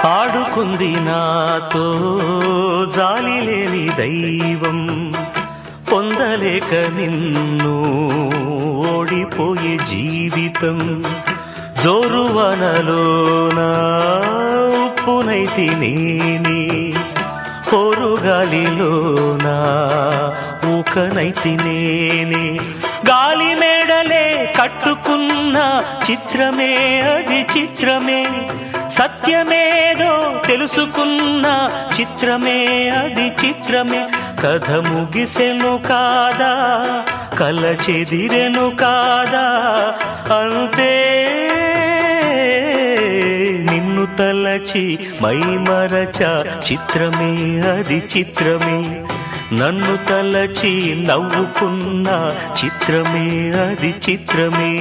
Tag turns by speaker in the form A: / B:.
A: ఆడుకుంది నాతో జాలి లేని దైవం, పొందలేక నిన్ను ఓడిపోయే జీవితం. జోరువనలోనా ఉప్పునైతి నేనే, పోరుగాలిలోనా ఊకనైతి నేనే. గాలి మేడలే కట్టుకున్న చిత్రమే అది చిత్రమే, సత్యమేదో తెలుసుకున్న చిత్రమే అది చిత్రమే. కథ ముగిసెను కాదా, కల చెదిరెను కాదా, అంతే నిన్ను తలచి మైమరచ చిత్రమే అది చిత్రమే. నన్ను తలచి నవ్వుకున్న చిత్రమే అది చిత్రమే.